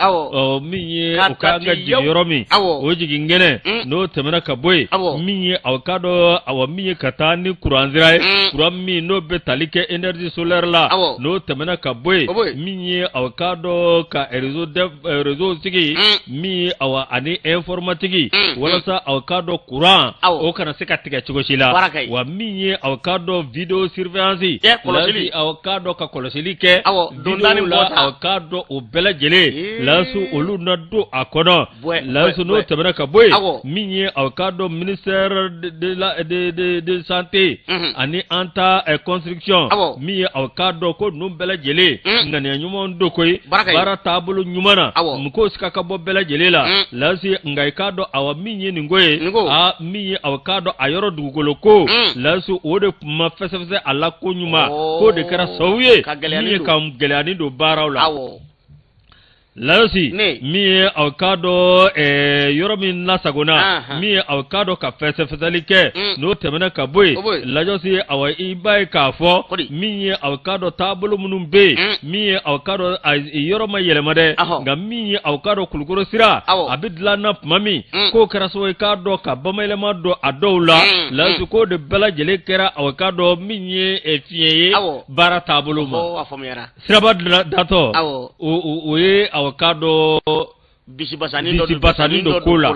minye ukanga jigi yoro mi o jigi ngene no temena kaboy minye awkado awa minye katani kuranzira kurammi no betalike energy solaire la no temena kaboy minye awkado ka réseau sigi mi awa ani informatique wala sa awkado courant o kana sika tiga chigoshila wa minye awkado video surveillance lazi awkado ka kolosili ke dondani mbota awkado o bela jele lasu olu nado akono lasu no tabara ka boy minye awkado ministère de santé ani anta construction minye awkado ko no bela jele ngane nyuma ndo koy bara tabulu nyumana mko sika ka bo bela jele la lazi ngai kado awa minye ngoye mi awkado ayoro dugolo ko lasu ode ma fese ala ko nyuma ko de kara sawye mi kam gelani do barawla layosi mi ye aw ka dɔ yɔrɔ min lasagona mi ye aw ka dɔ ka fɛsɛfɛsɛli kɛ n'o tɛmɛna ka bɔ yen lajosi awa i b'a ye k'a fɔ min ye aw ka dɔ taabolo minnu bɛ yen min ye aw ka dɔ yɔrɔ ma yɛlɛma dɛ nka min ye aw ka dɔ kulukoro sira a bɛ dilan na tuma min k'o kɛra sababu ye k'a dɔn ka bamayɛlɛma dɔn a dɔw la layosi k'o de bɛɛ lajɛlen kɛra aw ka dɔ min ye fiɲɛ ye baara taabolo ma siraba datɔ o ye aw ka dɔ bisibasani dɔ ko la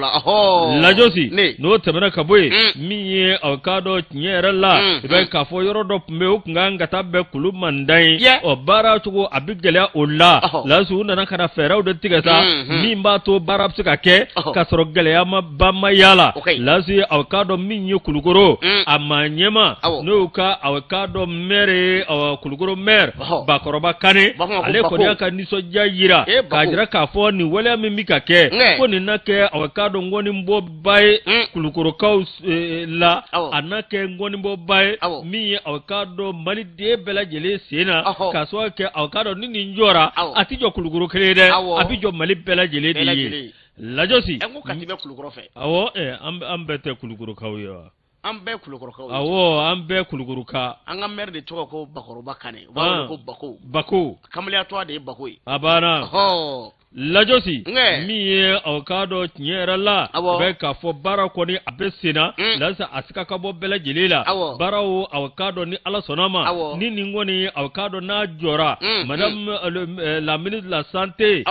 lajosi n'o tɛmɛna ka bɔ yen min ye aw ka dɔ tiɲɛ yɛrɛ la i b'a ye k'a fɔ yɔrɔ dɔ tun bɛ o tun kan ka taa bɛn kulu mandan ye baara cogo a bɛ gɛlɛya o la lajosi u nana ka na fɛɛrɛw de tigɛ sa min b'a to baara bɛ se ka kɛ k'a sɔrɔ gɛlɛya ba ma y'a la lajosi aw ka dɔn min ye kulukoro a ma ɲɛma n'o ka aw ka dɔn mɛri kulukoro mɛri bakɔrɔba kane ale kɔni y'a ka nisɔndiya yira k'a jira k'a fɔ nin waleya min bɛ ka kɛ ko nin na kɛ aw ka dɔn ŋɔnibɔba ye kulukorokaw la a na kɛ ŋɔnibɔba ye min ye aw ka dɔn maliden bɛɛ lajɛlen sen na k'a sɔrɔ kɛ aw ka dɔn ni nin jɔra a ti jɔ kulukoro kelen dɛ a bɛ jɔ mali bɛɛ lajɛlen de ye lajosi awɔ an bɛɛ tɛ kulukorokaw ye wa an bɛɛ kulukorokaw awɔ an bɛɛ kulukoroka an ka maire de tɔgɔ ko bakɔrɔba kane ko bako kamaliyatɔ de ye bako ye a banna lajosi min ye aw ka dɔn tiɲɛ yɛrɛ la bɛ k'a fɔ baara kɔni a bɛ sen na lasa a sika ka bɔ bɛɛ lajɛlen la baaraw aw ka dɔn ni ala sɔnna ma ni nin kɔni aw ka dɔn n'a jɔra madame la ministre de la santé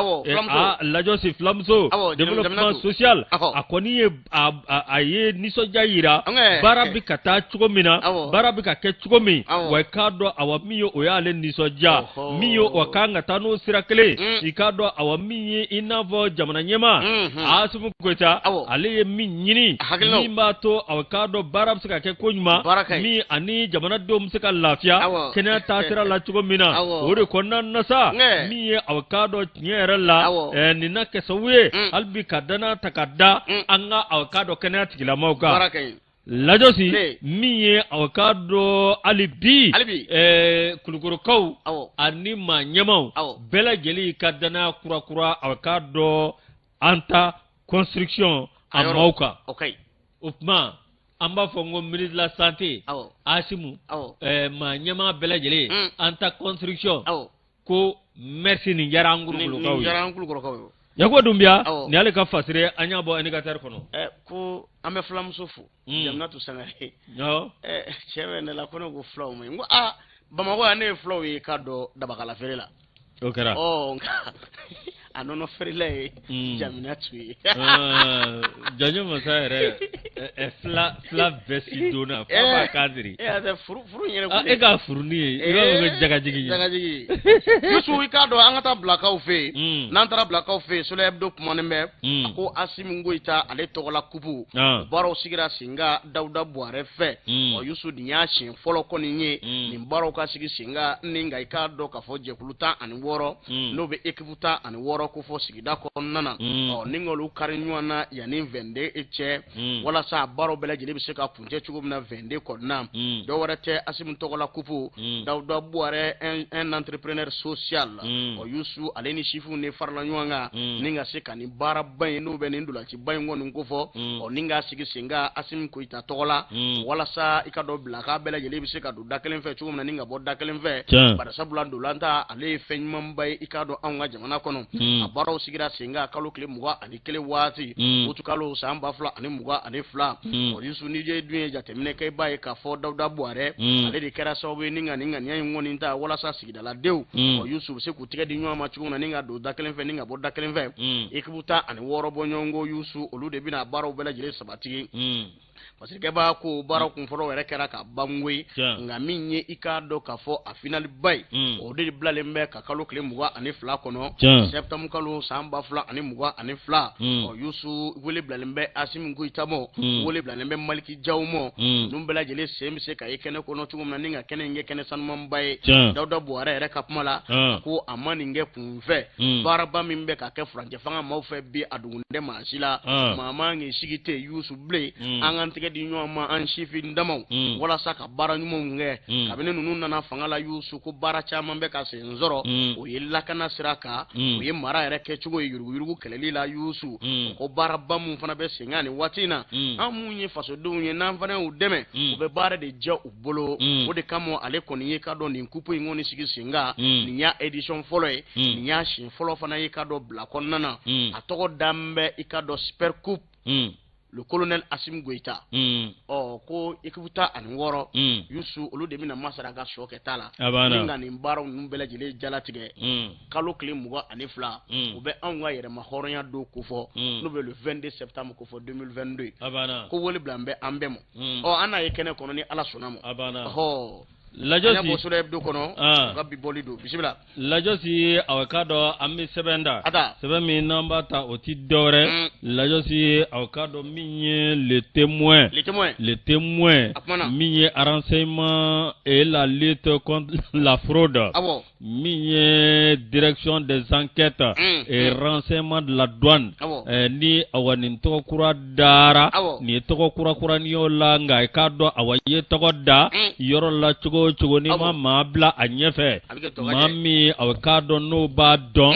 lajosi filamuso développement social a kɔni ye a ye nisɔndiya yira baara bɛ ka taa cogo min na baara bɛ ka kɛ cogo min wa i k'a dɔn awa min ye o y'ale nisɔndiya min ye o kan ka taa n'o sira kelen i k'a dɔn awa min ye i n'a fɔ jamana ɲɛma Asimu Goyita ale ye min ɲini min b'a to aw k'a dɔn baara bɛ se ka kɛ ko ɲuman min ani jamanadenw bɛ se ka lafiya kɛnɛya taasira la cogo min na o de kɔnɔna na sa min ye aw k'a dɔn tiɲɛ yɛrɛ la nin na kɛ sababu ye hali bi ka danaya ta ka da an ka aw k'a dɔn kɛnɛya tigilamaaw kan lajosi min ye aw ka dɔn hali bi kulukorokaw ani maa ɲɛmaw bɛɛ lajɛlen ka danaya kurakura aw ka dɔn an ta construction a maaw kan o tuma an b'a fɔ n ko ministre de la santé Asimu maa ɲɛmaa bɛɛ lajɛlen an ta construction ko merci nin diyara an kulukorokaw ye Yako Dumbia ni ale ka fasire an y'a bɔ indicateur kɔnɔ ko an bɛ fulamuso fo Jaminatu Sangare cɛ bɛ ne la ko ne ko fulaw ma n ko Bamakɔ yan ne ye fulaw ye ka dɔn dabakala feere la o kɛra a nɔnɔ feerela ye Jaminatu ye Janjo Masa yɛrɛ fila vɛsi donna fa b'a kadiri furu yɛrɛ ko e ka furu ni ye i b'a fɔ ko jagajigi Yusu i k'a dɔn an ka taa Bilakaw fɛ yen n'an taara Bilakaw fɛ yen Soleil Hebdo kumanen bɛ a ko Asimu Goyita ale tɔgɔla kupu baaraw sigira Senga Dawuda Buhare fɛ Yusu nin y'a siɲɛ fɔlɔ kɔni ye nin baaraw ka sigi Senga ni nka i k'a dɔn k'a fɔ jɛkulu 16 n'o bɛ équipe 16 ko fɔ sigida kɔnɔna na ni ngolu kari ɲɔgɔn na yanni 22 cɛ walasa baaraw bɛɛ lajɛlen bɛ se ka kuncɛ cogo min na 22 kɔnɔna dɔw wɛrɛ tɛ Asimu tɔgɔla kupu Dawuda Buhare un entrepreneur social Yusu ale ni chifu ne farala ɲɔgɔn kan ni ka se ka ni baaraba in n'o bɛ nin dolaciba in kɔni ko fɔ ni ka sigi Senga Asimu Goyita tɔgɔla walasa i ka dɔ bila k'a bɛɛ lajɛlen bɛ se ka don da kelen fɛ cogo min na ni ka bɔ da kelen fɛ bari sabula dolanta ale ye fɛn ɲumanba ye i ka dɔn anw ka jamana kɔnɔ a baaraw sigira Senga kalo tile 21 waati utu kalo san 2022 Yusu ni je dun ye jateminɛ kɛ i b'a ye k'a fɔ Dawuda Buhare ale de kɛra sababu ye ni ka nin ŋaniya in kɔni ta walasa sigidaladenw Yusu bɛ se k'u tɛgɛ di ɲɔgɔn ma cogo min na ni ka don da kelen fɛ ni ka bɔ da kelen fɛ équipe 16 bɔ ɲɔgɔn ko Yusu olu de bɛna baaraw bɛɛ lajɛlen sabati parce que b'a ko baaraw kun fɔlɔ yɛrɛ kɛra ka bangoye nka min ye i k'a dɔn k'a fɔ a finali ba ye o de bilalen bɛ ka kalo tile 22 kɔnɔ septembre kalo san 2022 Yusu wele bilalen bɛ Asimu Goyita mɔ wele bilalen bɛ Maliki Jaw mɔ ninnu bɛɛ lajɛlen sen bɛ se ka ye kɛnɛ kɔnɔ cogo min na ni ka kɛnɛ in kɛ kɛnɛ sanumanba ye Dawuda Buhare yɛrɛ ka kuma la ko a ma nin kɛ kunfɛ baaraba min bɛ ka kɛ furancɛ fanga maaw fɛ bi a dugulen tɛ maa si la maa man k'i sigi ten Yusu bilen an ka an tigɛ di ɲɔgɔn ma an sifin damaw walasa ka baara ɲumanw kɛ kabini ninnu nana fanga la Yusu ko baara caman bɛ ka sen sɔrɔ o ye lakana sira kan o ye mara yɛrɛ kɛcogo ye yuruguyurugu kɛlɛli la Yusu ko baaraba mun fana bɛ sen ni waati in na an mun ye fasodenw ye n'an fana y'u dɛmɛ u bɛ baara de jɛ u bolo o de kama ale kɔni ye ka dɔn nin coupe in kɔni sigi sen kan nin y'a édition fɔlɔ ye nin y'a siɲɛ fɔlɔ fana ye ka dɔn bila kɔnɔna na a tɔgɔ da bɛ i ka dɔn super coupe le colonel Assimi Goïta ko équipe ta ani wɔɔrɔ Yusu olu de bɛna Masaraka sɔ kɛ ta la ni ka nin baaraw ninnu bɛɛ lajɛlen jalatigɛ kalo tile 22 u bɛ anw ka yɛrɛma hɔrɔnya don kofɔ n'o bɛ le 22 septembre kofɔ 2022 ko wele bila an bɛɛ ma an n'a ye kɛnɛ kɔnɔ ni Ala sɔnna ma Lajosi do kono ka bi boli do bismillah Lajosi awakado ammi sebenda sebe mi namba ta oti dore Lajosi awakado minye le témoin minye renseignement et la lutte contre la fraude minye direction des enquêtes et renseignement de la douane ni awani to kura dara ni to kura ni olanga ikado awaye to da yoro la chugo ni ma bla anyefe mami awakado no ba don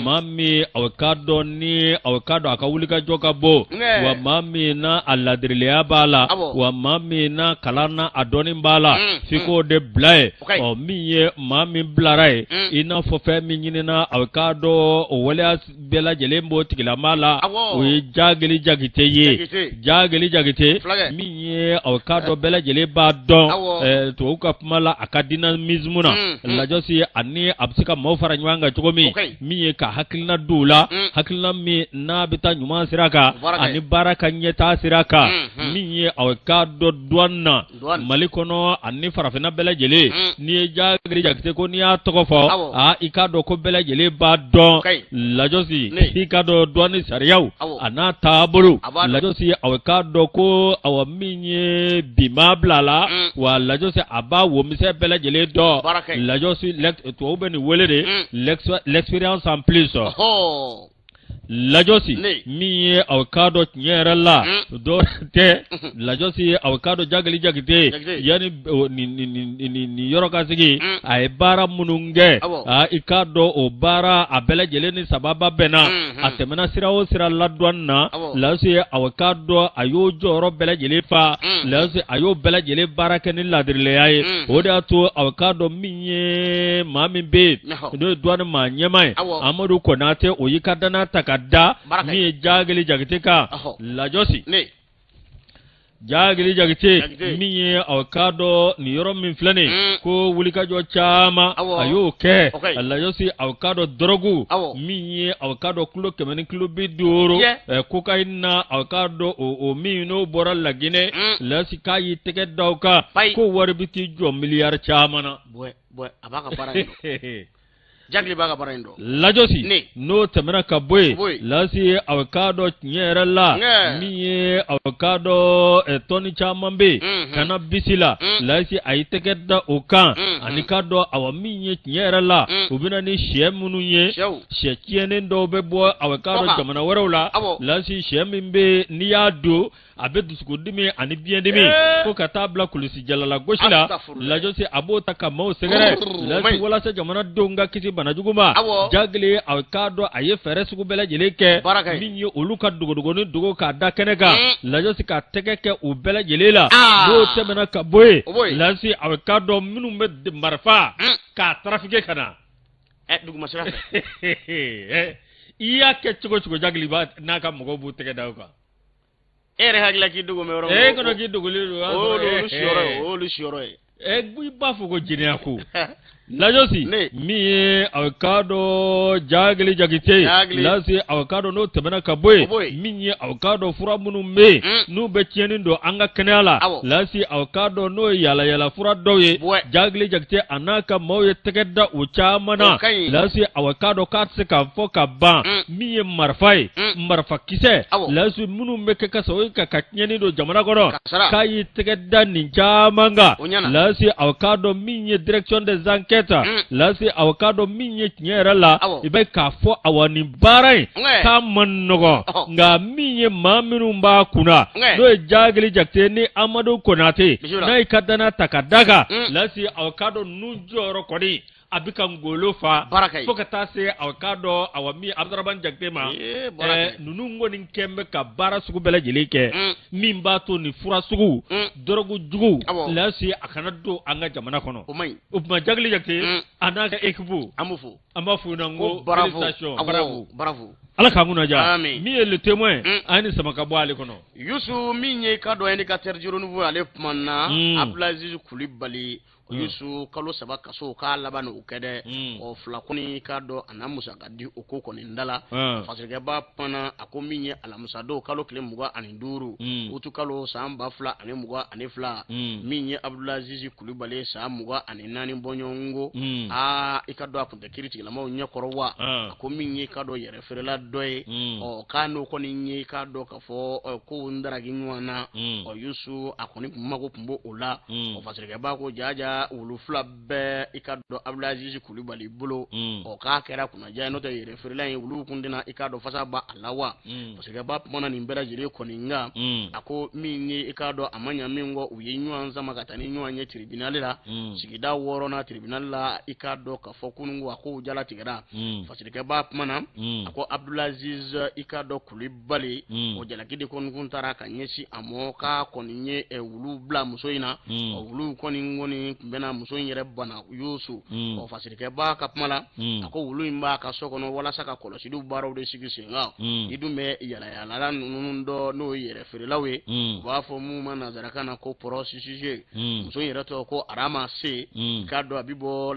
mami awakado ni awakado akawulika joka bo wa mami na aladrile abala wa mami na kalana adoni bala fiko de blae o miye mami blarai ina fo fe mi nyina awakado o wala bela jelembo tigila mala o jageli jagite miye awakado bela jele ba don to ukapmala akadina mizmuna Lajosi ani absika mofara nywanga chogomi miye ka hakilna dula hakilna mi na bita nyuma siraka ani baraka nyeta siraka miye awakado douane malikono ani farafina bela jele ni jagri jakte ko ni atokofo ikado ko bela jele ba don Lajosi ikado douane sariyaw ana tabulu Lajosi awakado ko awaminye bimablala wa Lajosi aba wo mise bela jele do Lajosi to ubeni welede l'expérience en plus Lajosi mi awakado nyera la do te Lajosi awakado jagali jagite yani ni yoro kasigi ay bara mununge ikado o bara abela jeleni sababa bena atemena sirawo sira ladwanna Lajosi awakado ayo joro bela jelefa Lajosi ayo bela jele baraka ni ladrile yayi oda to awakado mi mami be do douane ma nyemai Amadou Konate oyikadana taka da mi jageli jagiteka Lajosi jageli jagite mi awkado ni yoro min flane ko wulika jo chama ayo ke Lajosi awkado drogu mi awkado kilo kemeni kilo bidoro kokaina awkado o mi no boral lagine lasi kayi teke dawka ko warbiti jo miliyar chama na boy abaka parano jagli baga baraindo Lajosi no temena kabwe lasi awakado nyera la miye awakado toni chamambe kana bisila lasi aitekeda okan anikado awamiye nyera la ubina ni shemununye shekiene ndo bebo awakado jamana warawla lasi shemimbe niyado abedu sukudimi ani biendimi ko katabla kulisi jalala goshila Lajosi abota kama segere lasi wala se jamana donga kisi banajuguma jagle awkado aye fere sugu bela jeleke minye oluka dugodugo ni dugo ka dakeneka Lajosi ka tekeke u bela jelela do temena ka boy lasi awkado minumbe marfa ka trafike kana duguma sira iya ke chugo jagli ba naka mogo bu teke dawka ere hagla ki dugo me woro kono ki dugo liru lu shoro gui bafu ko jiniaku Lajosi mi awkado jagli jagite lasi awkado no temena kaboy mi awkado fura munu me nu be tienindo anga kenala lasi awkado no yala fura doye jagli jagite anaka moye tegeda uchamana lasi awkado katse ka foka ba mi marfa kise lasi munu meke kaso ka katniendo jamana godo kai tegeda ninja manga lasi awkado mi direction des enquêtes kɛta lase aw ka dɔn min ye tiɲɛ yɛrɛ la i bɛ k'a fɔ aw ni baara in k'a man nɔgɔn nka min ye maa minnu b'a kunna n'o ye Jagili Jakite ni Amadu Konate n'a yi ka danaya ta ka daga lase aw ka dɔn nu jɔyɔrɔ kɔni a bɛ ka ngolo fa fo ka taa se aw ka dɔn aw min Abdurahmane Jakite ma ninnu kɔni kɛn bɛ ka baara sugu bɛɛ lajɛlen kɛ min b'a to ni fura sugu dɔrɔgu jugu lase a kana don an ka jamana kɔnɔ o tuma Jagili Jakite a n'a ka équipe an b'a fɔ ɲɛna ko bravo Ala k'an kunnaja min ye le témoin an ni sama ka bɔ ale kɔnɔ Yusu min ye ka dɔn indicateur du renouveau ale kuma na Abdulaziz Kulibali Yusu kalo 3 kaso k'a laban o kɛ dɛ o fila kɔni k'a dɔn a na musaka di o ko kɔni dala fasirikɛba pana a ko min ye alamisa don kalo 25 utu kalo san 2022 min ye Abdulaziz Kulibali san 24 bɔɲɔngo i ka dɔn a kun tɛ kiiri tigilamaw ɲɛkɔrɔ wa a ko min ye ka dɔn yɛrɛ feerela dɔ ye k'a n'o kɔni ye k'a dɔn ka fɔ ko n daraki ɲɔgɔn na Yusu a kɔni mago kun b'o la fasirikɛba ko jaja wulu fila bɛɛ i ka dɔn Abdulaziz Kulibali bolo k'a kɛra kunnaja n'o tɛ yɛrɛ feerela ye wulu kun tɛna i ka dɔn fasa ba a la wa fasirikɛba kumana nin bɛɛ lajɛlen kɔni nka a ko min ye i ka dɔn a ma ɲa min kɔ u ye ɲɔgɔn sama ka taa ni ɲɔgɔn ye tribunal la sigida 6nan tribunal la i ka dɔn ka fɔ kununko a ko jalatigɛra fasirikɛba kumana a ko Abdulaziz i ka dɔn Kulibali o jalaki de kɔni kun taara ka ɲɛsi a mɔ k'a kɔni ye wulu bila muso in na wulu kɔni bɛna muso in yɛrɛ bana Yusu fasirikɛba ka kuma la a ko wulu in b'a ka so kɔnɔ walasa ka kɔlɔsiliw baaraw de sigi sen kan i dun bɛ yalayalala ninnu dɔ n'o ye yɛrɛ feerelaw ye u b'a fɔ mun ma nazarakan na ko prostituée muso in yɛrɛ tɔgɔ ko Arama Se k'a dɔn a bɛ bɔ